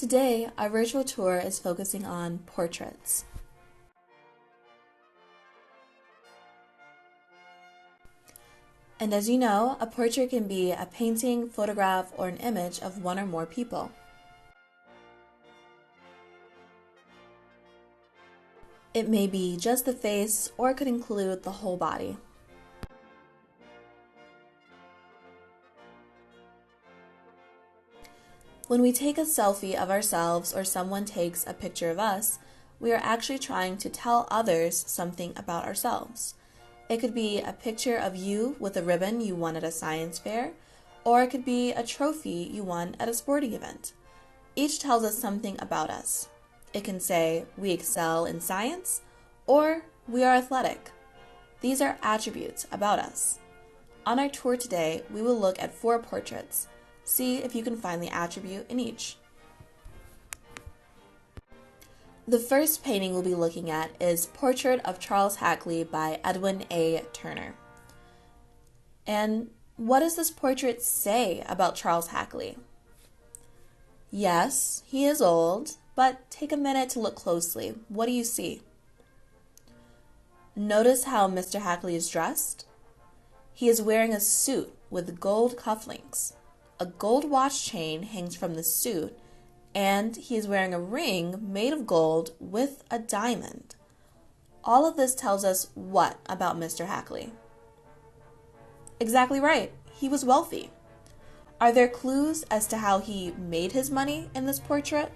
Today, our virtual tour is focusing on portraits. And as you know, a portrait can be a painting, photograph, or an image of one or more people. It may be just the face, or it could include the whole body. When we take a selfie of ourselves or someone takes a picture of us, we are actually trying to tell others something about ourselves. It could be a picture of you with a ribbon you won at a science fair, or it could be a trophy you won at a sporting event. Each tells us something about us. It can say, we excel in science, or we are athletic. These are attributes about us. On our tour today, we will look at 4 portraits. See if you can find the attribute in each. The first painting we'll be looking at is Portrait of Charles Hackley by Edwin A. Turner. And what does this portrait say about Charles Hackley? Yes, he is old, but take a minute to look closely. What do you see? Notice how Mr. Hackley is dressed? He is wearing a suit with gold cufflinks. A gold watch chain hangs from the suit, and he is wearing a ring made of gold with a diamond. All of this tells us what about Mr. Hackley? Exactly right. He was wealthy. Are there clues as to how he made his money in this portrait?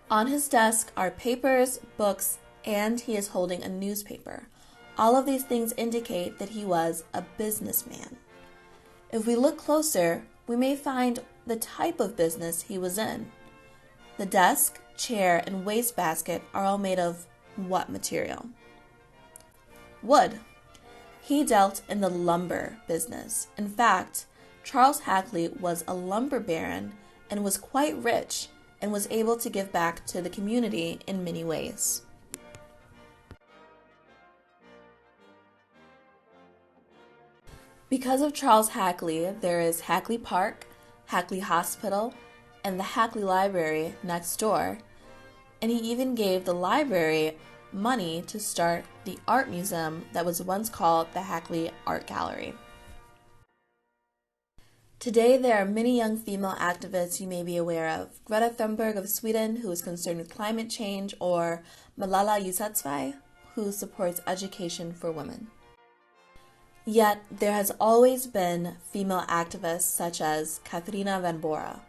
On his desk are papers, books, and he is holding a newspaper. All of these things indicate that he was a businessman. If we look closer, we may find the type of business he was in. The desk, chair, and wastebasket are all made of what material? Wood. He dealt in the lumber business. In fact, Charles Hackley was a lumber baron and was quite rich and was able to give back to the community in many ways. Because of Charles Hackley, there is Hackley Park, Hackley Hospital, and the Hackley Library next door, and he even gave the library money to start the art museum that was once called the Hackley Art Gallery. Today, there are many young female activists you may be aware of. Greta Thunberg of Sweden, who is concerned with climate change, or Malala Yousafzai, who supports education for women. Yet, there has always been female activists such as Katharina van Bora.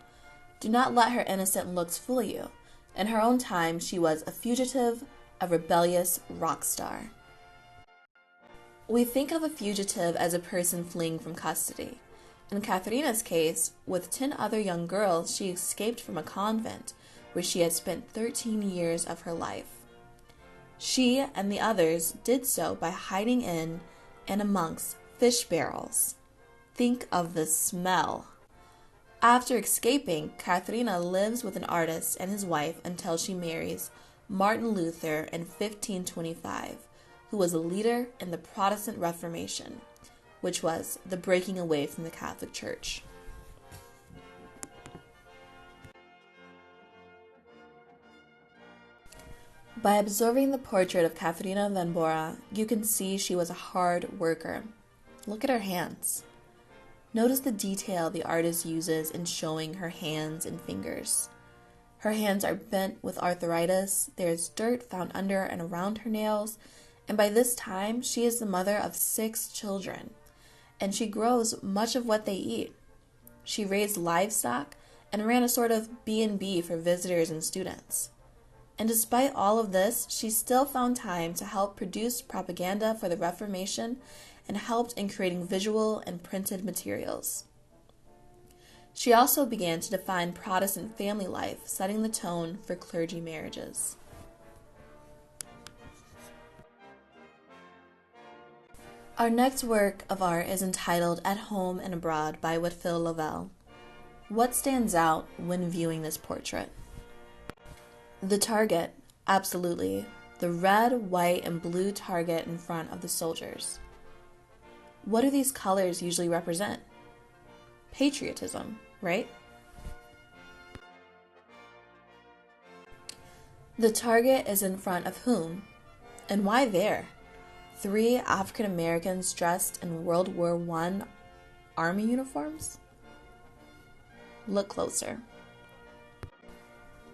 Do not let her innocent looks fool you. In her own time, she was a fugitive, a rebellious rock star. We think of a fugitive as a person fleeing from custody. In Katharina's case, with 10 other young girls, she escaped from a convent where she had spent 13 years of her life. She and the others did so by hiding in and amongst fish barrels. Think of the smell. After escaping, Katharina lives with an artist and his wife until she marries Martin Luther in 1525, who was a leader in the Protestant Reformation, which was the breaking away from the Catholic Church. By observing the portrait of Katharina van Bora, you can see she was a hard worker. Look at her hands. Notice the detail the artist uses in showing her hands and fingers. Her hands are bent with arthritis, there is dirt found under and around her nails, and by this time she is the mother of 6 children, and she grows much of what they eat. She raised livestock and ran a sort of B&B for visitors and students. And despite all of this, she still found time to help produce propaganda for the Reformation and helped in creating visual and printed materials. She also began to define Protestant family life, setting the tone for clergy marriages. Our next work of art is entitled At Home and Abroad by Whitfield Lovell. What stands out when viewing this portrait? The target, absolutely. The red, white, and blue target in front of the soldiers. What do these colors usually represent? Patriotism, right? The target is in front of whom? And why there? 3 African Americans dressed in World War I Army uniforms? Look closer.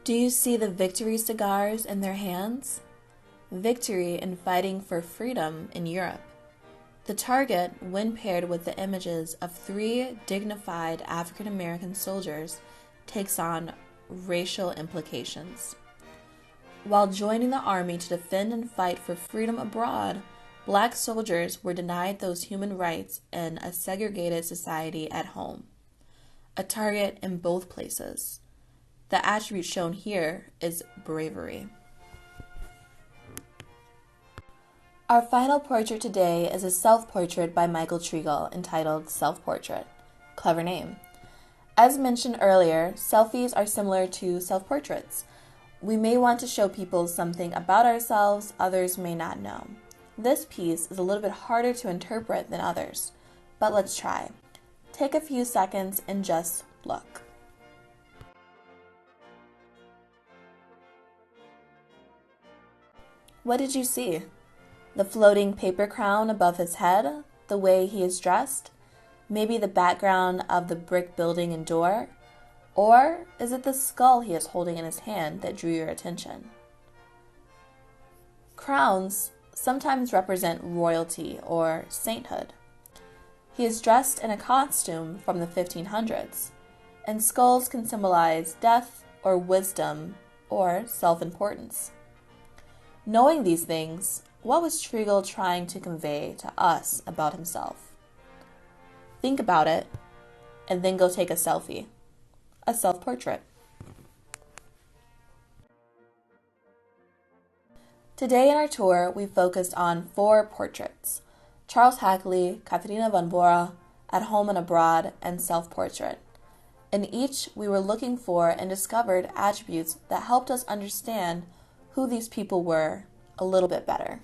Do you see the victory cigars in their hands? Victory in fighting for freedom in Europe. The target, when paired with the images of 3 dignified African American soldiers, takes on racial implications. While joining the army to defend and fight for freedom abroad, Black soldiers were denied those human rights in a segregated society at home. A target in both places. The attribute shown here is bravery. Our final portrait today is a self-portrait by Michael Triegel entitled Self-Portrait. Clever name. As mentioned earlier, selfies are similar to self-portraits. We may want to show people something about ourselves others may not know. This piece is a little bit harder to interpret than others, but let's try. Take a few seconds and just look. What did you see? The floating paper crown above his head, the way he is dressed, maybe the background of the brick building and door, or is it the skull he is holding in his hand that drew your attention? Crowns sometimes represent royalty or sainthood. He is dressed in a costume from the 1500s, and skulls can symbolize death or wisdom or self-importance. Knowing these things, what was Triegel trying to convey to us about himself? Think about it, and then go take a selfie. A self-portrait. Today in our tour, we focused on 4 portraits: Charles Hackley, Katharina von Bora, At Home and Abroad, and Self-Portrait. In each, we were looking for and discovered attributes that helped us understand who these people were a little bit better.